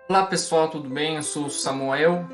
Olá pessoal, tudo bem? Eu sou o Samuel,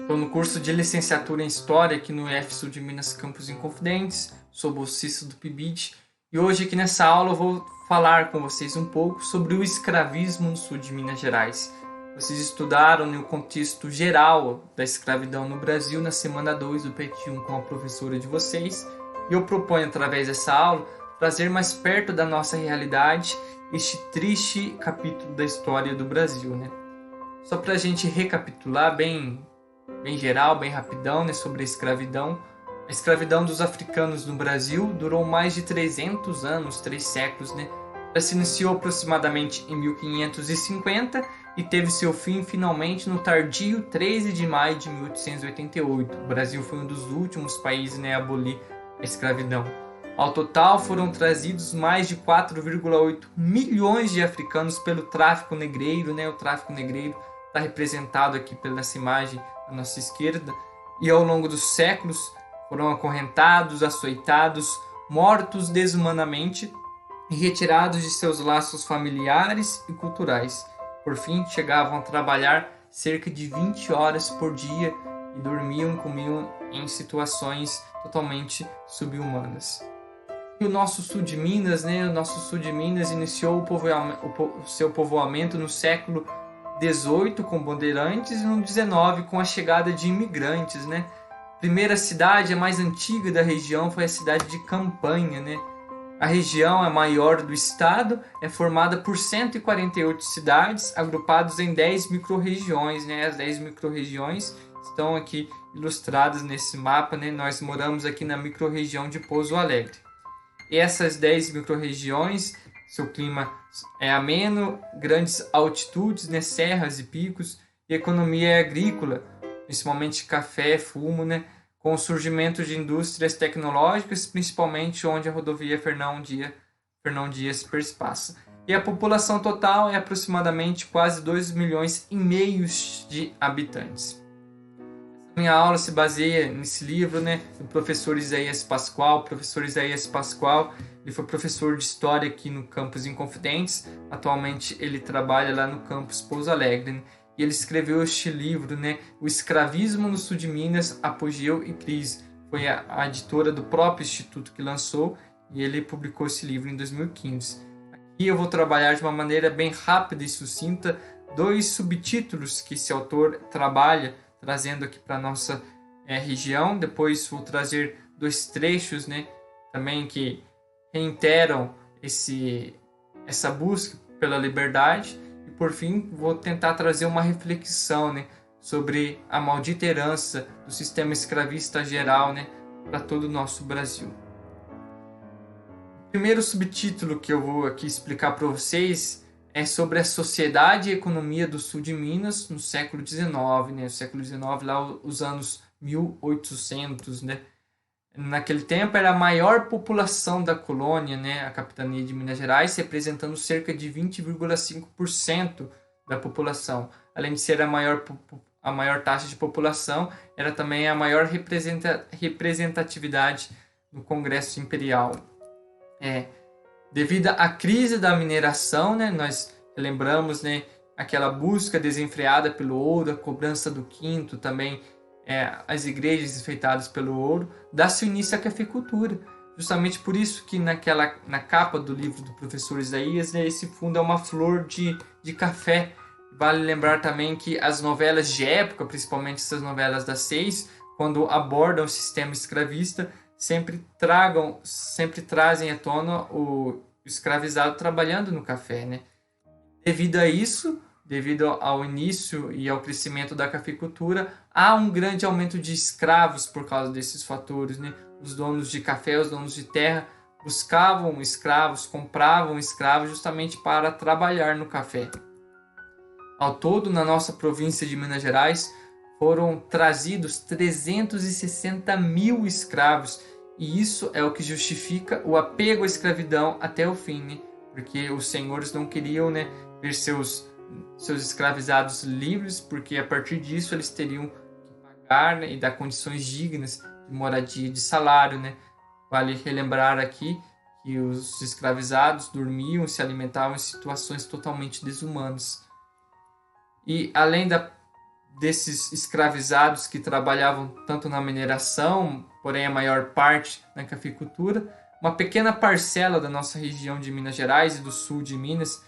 estou no curso de licenciatura em História aqui no IF de Minas Campos Inconfidentes, sou bolsista do PIBID e hoje aqui nessa aula eu vou falar com vocês um pouco sobre o escravismo no sul de Minas Gerais. Vocês estudaram no contexto geral da escravidão no Brasil na semana 2 do PT1 com a professora de vocês e eu proponho através dessa aula trazer mais perto da nossa realidade este triste capítulo da história do Brasil, né? Só para a gente recapitular bem geral, bem rapidão, né, sobre a escravidão. A escravidão dos africanos no Brasil durou mais de 300 anos, 3 séculos, né? Ela se iniciou aproximadamente em 1550 e teve seu fim finalmente no tardio 13 de maio de 1888. O Brasil foi um dos últimos países, né, a abolir a escravidão. Ao total, foram trazidos mais de 4,8 milhões de africanos pelo tráfico negreiro, né? O tráfico negreiro está representado aqui nessa imagem à nossa esquerda. E ao longo dos séculos, foram acorrentados, açoitados, mortos desumanamente e retirados de seus laços familiares e culturais. Por fim, chegavam a trabalhar cerca de 20 horas por dia e dormiam e comiam em situações totalmente subhumanas. E o nosso sul de Minas, né? O nosso sul de Minas iniciou o seu povoamento no século XVIII com bandeirantes e no XIX com a chegada de imigrantes, né? A primeira cidade, a mais antiga da região, foi a cidade de Campanha, né? A região, a maior do estado, é formada por 148 cidades, agrupadas em 10 microrregiões, né? As 10 microrregiões estão aqui ilustradas nesse mapa, né? Nós moramos aqui na microrregião de Pouso Alegre. E essas 10 microrregiões, seu clima é ameno, grandes altitudes, né, serras e picos, e economia é agrícola, principalmente café, fumo, né, com o surgimento de indústrias tecnológicas, principalmente onde a rodovia Fernão Dias perspassa. E a população total é aproximadamente quase 2,5 milhões de habitantes. Minha aula se baseia nesse livro, né, do professor Isaías Pascoal. O professor Isaías Pascoal, ele foi professor de História aqui no campus Inconfidentes. Atualmente ele trabalha lá no campus Pouso Alegre, né? E ele escreveu este livro, né, O Escravismo no Sul de Minas, Apogeu e Crise. Foi a editora do próprio instituto que lançou e ele publicou esse livro em 2015. Aqui eu vou trabalhar de uma maneira bem rápida e sucinta 2 subtítulos que esse autor trabalha, trazendo aqui para a nossa região. Depois vou trazer 2 trechos, né, também que reiteram essa busca pela liberdade. E por fim, vou tentar trazer uma reflexão, né, sobre a maldita herança do sistema escravista geral, né, para todo o nosso Brasil. O primeiro subtítulo que eu vou aqui explicar para vocês é sobre a sociedade e economia do sul de Minas no século XIX, né? O século XIX, lá os anos 1800, né? Naquele tempo era a maior população da colônia, né? A capitania de Minas Gerais, representando cerca de 20,5% da população. Além de ser a maior taxa de população, era também a maior representatividade no Congresso Imperial. Devido à crise da mineração, né, nós lembramos, né, aquela busca desenfreada pelo ouro, a cobrança do quinto, também as igrejas enfeitadas pelo ouro, dá-se início à cafeicultura. Justamente por isso que na capa do livro do professor Isaías, né, esse fundo é uma flor de café. Vale lembrar também que as novelas de época, principalmente essas novelas das 6, quando abordam o sistema escravista, sempre trazem à tona o escravizado trabalhando no café, né? Devido a isso, devido ao início e ao crescimento da cafeicultura, há um grande aumento de escravos por causa desses fatores, né? Os donos de café, os donos de terra buscavam escravos, compravam escravos justamente para trabalhar no café. Ao todo, na nossa província de Minas Gerais, foram trazidos 360 mil escravos. E isso é o que justifica o apego à escravidão até o fim, né? Porque os senhores não queriam, né, ver seus escravizados livres, porque a partir disso eles teriam que pagar, né, e dar condições dignas de moradia e de salário, né? Vale relembrar aqui que os escravizados dormiam e se alimentavam em situações totalmente desumanas. E além desses escravizados que trabalhavam tanto na mineração, porém a maior parte na cafeicultura, uma pequena parcela da nossa região de Minas Gerais e do sul de Minas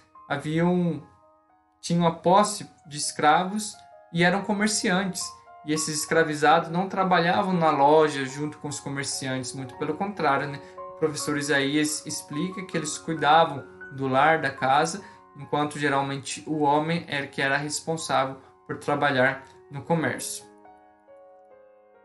tinham a posse de escravos e eram comerciantes. E esses escravizados não trabalhavam na loja junto com os comerciantes, muito pelo contrário, né? O professor Isaías explica que eles cuidavam do lar, da casa, enquanto geralmente o homem era que era responsável por trabalhar no comércio.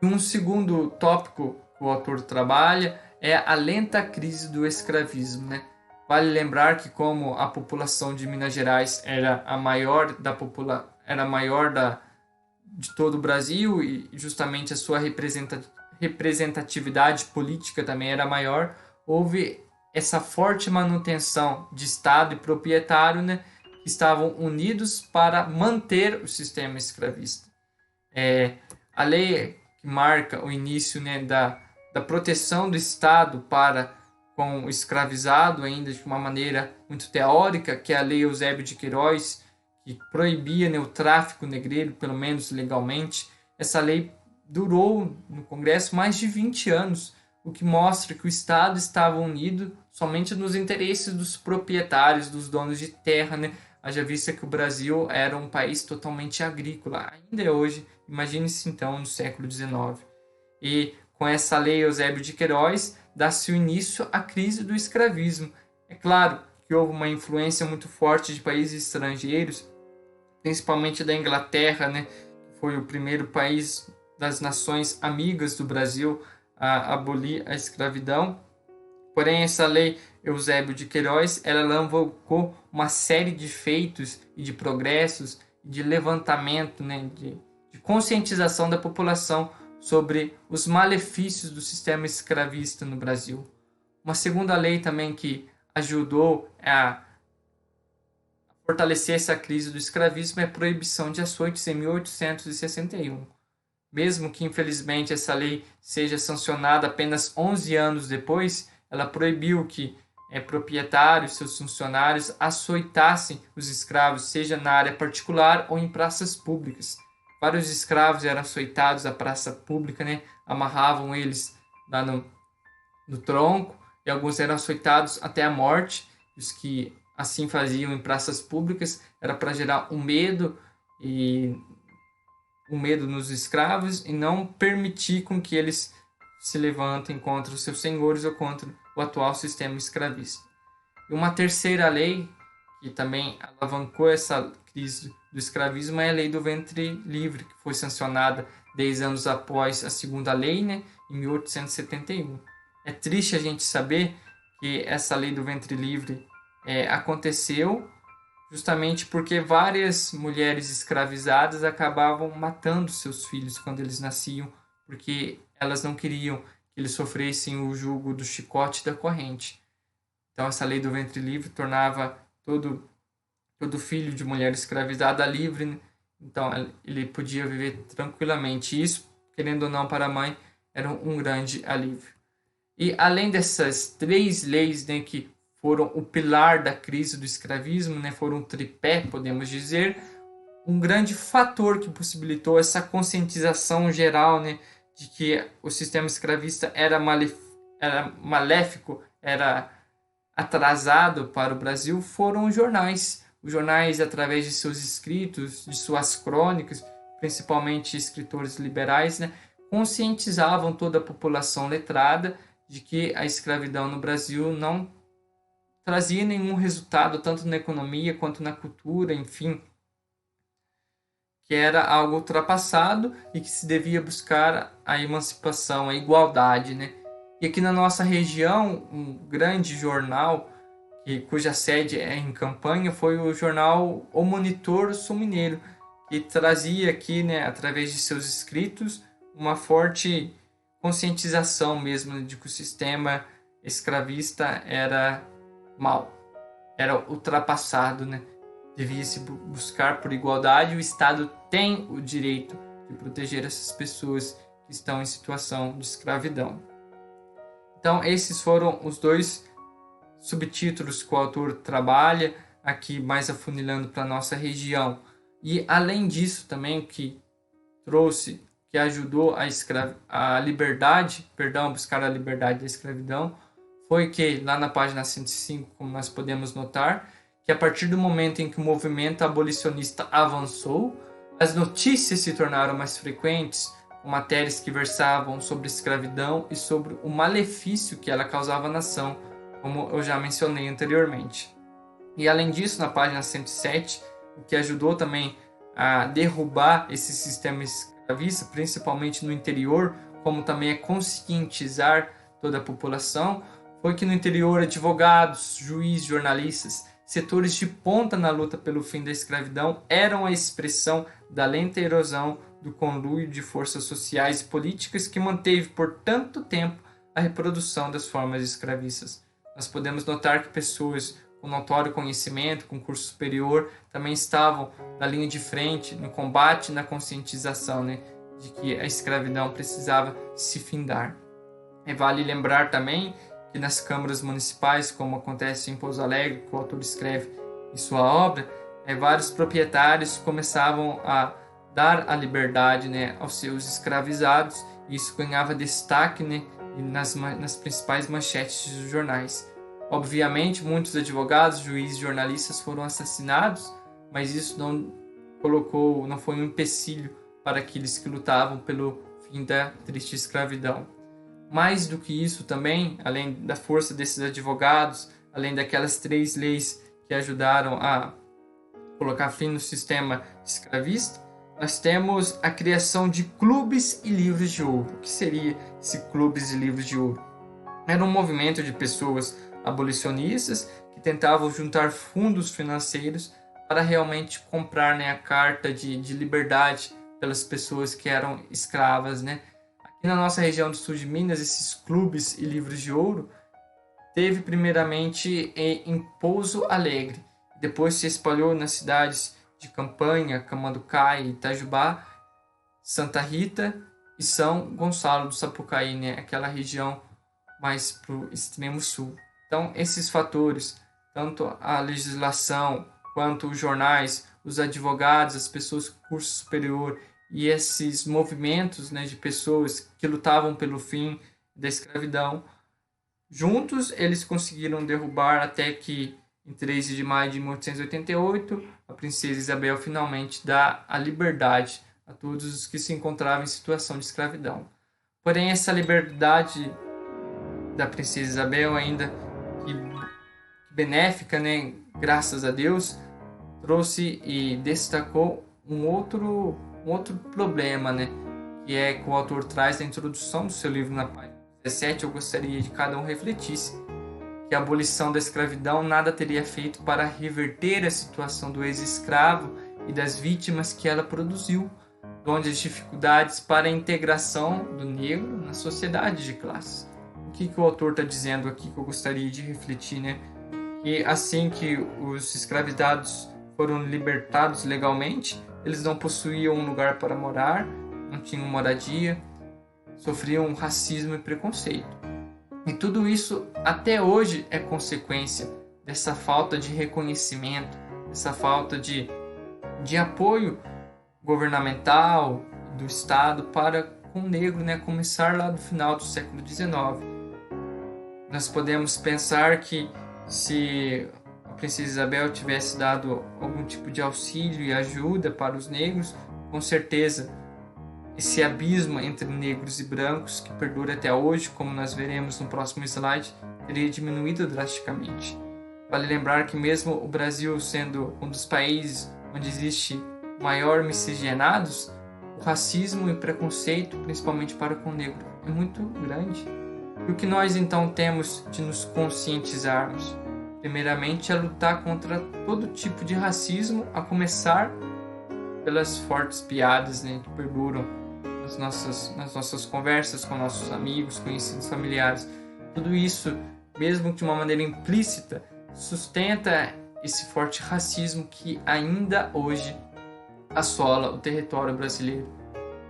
Um segundo tópico que o autor trabalha é a lenta crise do escravismo, né? Vale lembrar que como a população de Minas Gerais era a maior de todo o Brasil e justamente a sua representatividade política também era maior, houve essa forte manutenção de Estado e proprietário, né, que estavam unidos para manter o sistema escravista. A lei que marca o início, né, da proteção do Estado para com o escravizado, ainda de uma maneira muito teórica, que é a Lei Eusébio de Queiroz, que proibia, né, o tráfico negreiro, pelo menos legalmente. Essa lei durou no Congresso mais de 20 anos, o que mostra que o Estado estava unido somente nos interesses dos proprietários, dos donos de terra, né? Haja vista que o Brasil era um país totalmente agrícola, ainda é hoje, imagine-se então no século XIX. E com essa lei Eusébio de Queiroz, dá-se o início à crise do escravismo. É claro que houve uma influência muito forte de países estrangeiros, principalmente da Inglaterra, né, que foi o primeiro país das nações amigas do Brasil a abolir a escravidão. Porém, essa lei Eusébio de Queiroz, ela alavancou uma série de feitos e de progressos, de levantamento, né, de conscientização da população sobre os malefícios do sistema escravista no Brasil. Uma segunda lei também que ajudou a fortalecer essa crise do escravismo é a proibição de açoites em 1861. Mesmo que, infelizmente, essa lei seja sancionada apenas 11 anos depois, ela proibiu que proprietários, seus funcionários, açoitassem os escravos, seja na área particular ou em praças públicas. Vários escravos eram açoitados à praça pública, né? Amarravam eles lá no tronco, e alguns eram açoitados até a morte. Os que assim faziam em praças públicas era para gerar um medo nos escravos e não permitir com que eles se levantem contra os seus senhores ou contra o atual sistema escravista. E uma terceira lei que também alavancou essa crise do escravismo é a lei do ventre livre, que foi sancionada 10 anos após a segunda lei, né, em 1871. É triste a gente saber que essa lei do ventre livre aconteceu justamente porque várias mulheres escravizadas acabavam matando seus filhos quando eles nasciam, porque elas não queriam que eles sofressem o jugo do chicote e da corrente. Então essa lei do ventre livre tornava todo filho de mulher escravizada livre, né? Então ele podia viver tranquilamente. Isso, querendo ou não, para a mãe era um grande alívio. E além dessas 3 leis, né, que foram o pilar da crise do escravismo, né, foram um tripé, podemos dizer, um grande fator que possibilitou essa conscientização geral, né, de que o sistema escravista era maléfico, era atrasado para o Brasil, foram os jornais. Os jornais, através de seus escritos, de suas crônicas, principalmente escritores liberais, né, conscientizavam toda a população letrada de que a escravidão no Brasil não trazia nenhum resultado, tanto na economia quanto na cultura, enfim, que era algo ultrapassado e que se devia buscar a emancipação, a igualdade, né? E aqui na nossa região, um grande jornal cuja sede é em Campanha foi o jornal O Monitor Sul Mineiro, que trazia aqui, né, através de seus escritos, uma forte conscientização mesmo de que o sistema escravista era mal, era ultrapassado, né? Devia se buscar por igualdade. O Estado tem o direito de proteger essas pessoas que estão em situação de escravidão. Então, esses foram os 2 subtítulos que o autor trabalha, aqui mais afunilando para a nossa região. E além disso também, que ajudou a liberdade, buscar a liberdade da escravidão, foi que lá na página 105, como nós podemos notar, que a partir do momento em que o movimento abolicionista avançou, as notícias se tornaram mais frequentes, com matérias que versavam sobre escravidão e sobre o malefício que ela causava à nação, como eu já mencionei anteriormente. E além disso, na página 107, o que ajudou também a derrubar esse sistema escravista, principalmente no interior, como também a conscientizar toda a população, foi que no interior advogados, juízes, jornalistas, setores de ponta na luta pelo fim da escravidão eram a expressão da lenta erosão do conluio de forças sociais e políticas que manteve por tanto tempo a reprodução das formas escravistas. Nós podemos notar que pessoas com notório conhecimento, com curso superior, também estavam na linha de frente no combate e na conscientização, de que a escravidão precisava se findar. E vale lembrar também que nas câmaras municipais, como acontece em Pouso Alegre, que o autor escreve em sua obra, vários proprietários começavam a dar a liberdade aos seus escravizados, e isso ganhava destaque nas principais manchetes dos jornais. Obviamente, muitos advogados, juízes e jornalistas foram assassinados, mas isso não foi um empecilho para aqueles que lutavam pelo fim da triste escravidão. Mais do que isso também, além da força desses advogados, além daquelas 3 leis que ajudaram a colocar fim no sistema escravista, nós temos a criação de clubes e livros de ouro. O que seria esse clubes e livros de ouro? Era um movimento de pessoas abolicionistas que tentavam juntar fundos financeiros para realmente comprar a carta de liberdade pelas pessoas que eram escravas. Aqui na nossa região do sul de Minas, esses clubes e livros de ouro teve primeiramente em Pouso Alegre, depois se espalhou nas cidades de Campanha, Camanducaí, Itajubá, Santa Rita e São Gonçalo do Sapucaí, aquela região mais para o extremo sul. Então, esses fatores, tanto a legislação, quanto os jornais, os advogados, as pessoas com curso superior e esses movimentos de pessoas que lutavam pelo fim da escravidão, juntos eles conseguiram derrubar até que, em 13 de maio de 1888, a princesa Isabel finalmente dá a liberdade a todos os que se encontravam em situação de escravidão. Porém, essa liberdade da princesa Isabel ainda que benéfica, graças a Deus, trouxe e destacou um outro problema, que é que o autor traz na introdução do seu livro na página 17. Eu gostaria de que cada um refletisse que a abolição da escravidão nada teria feito para reverter a situação do ex-escravo e das vítimas que ela produziu, onde as dificuldades para a integração do negro na sociedade de classes. O que o autor está dizendo aqui que eu gostaria de refletir, que assim que os escravizados foram libertados legalmente, eles não possuíam um lugar para morar, não tinham moradia, sofriam racismo e preconceito. E tudo isso até hoje é consequência dessa falta de reconhecimento, dessa falta de apoio governamental do Estado para com o negro, começar lá do final do século XIX. Nós podemos pensar que se a princesa Isabel tivesse dado algum tipo de auxílio e ajuda para os negros, com certeza esse abismo entre negros e brancos, que perdura até hoje, como nós veremos no próximo slide, teria diminuído drasticamente. Vale lembrar que mesmo o Brasil sendo um dos países onde existe maior miscigenados, o racismo e preconceito, principalmente para com o negro, é muito grande. E o que nós então temos de nos conscientizarmos? Primeiramente, é lutar contra todo tipo de racismo, a começar pelas fortes piadas que perduram nas nossas conversas com nossos amigos, conhecidos, familiares. Tudo isso, mesmo de uma maneira implícita, sustenta esse forte racismo que ainda hoje assola o território brasileiro.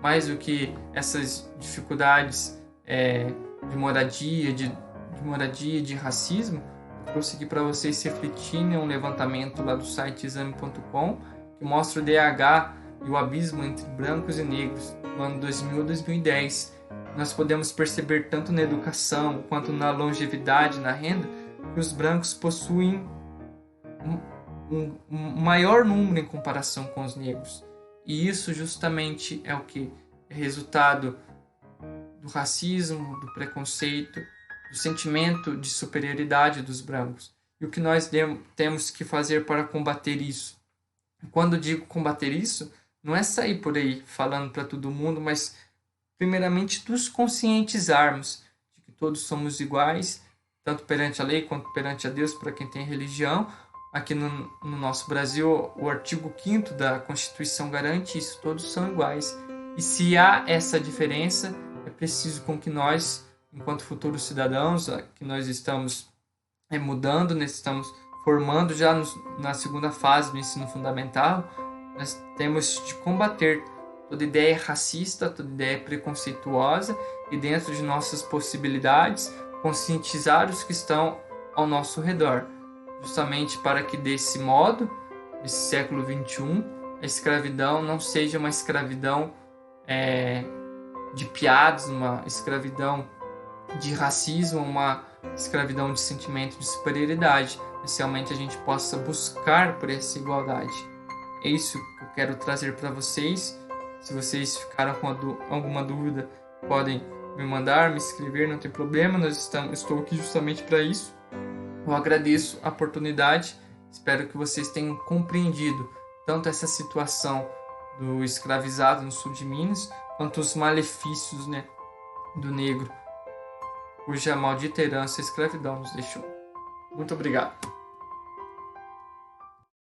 Mais do que essas dificuldades de moradia, de racismo, eu trouxe aqui para vocês refletirem um levantamento lá do site exame.com, que mostra o DH e o abismo entre brancos e negros no ano 2000 a 2010. Nós podemos perceber tanto na educação quanto na longevidade, na renda, que os brancos possuem um maior número em comparação com os negros. E isso justamente é o que? É resultado do racismo, do preconceito, do sentimento de superioridade dos brancos. E o que nós temos que fazer para combater isso? Quando digo combater isso, não é sair por aí falando para todo mundo, mas primeiramente nos conscientizarmos de que todos somos iguais, tanto perante a lei quanto perante a Deus, para quem tem religião. Aqui no nosso Brasil, o artigo 5º da Constituição garante isso, todos são iguais. E se há essa diferença, é preciso com que nós, enquanto futuros cidadãos, que nós estamos mudando, nós estamos formando já na segunda fase do ensino fundamental, nós temos de combater toda ideia racista, toda ideia preconceituosa e, dentro de nossas possibilidades, conscientizar os que estão ao nosso redor, justamente para que, desse modo, nesse século XXI, a escravidão não seja uma escravidão de piadas, uma escravidão de racismo, uma escravidão de sentimento de superioridade, mas realmente a gente possa buscar por essa igualdade. É isso que eu quero trazer para vocês. Se vocês ficaram com alguma dúvida, podem me mandar, me escrever, não tem problema, estou aqui justamente para isso. Eu agradeço a oportunidade, espero que vocês tenham compreendido tanto essa situação do escravizado no sul de Minas, quanto os malefícios, do negro, cuja maldita herança a escravidão nos deixou. Muito obrigado.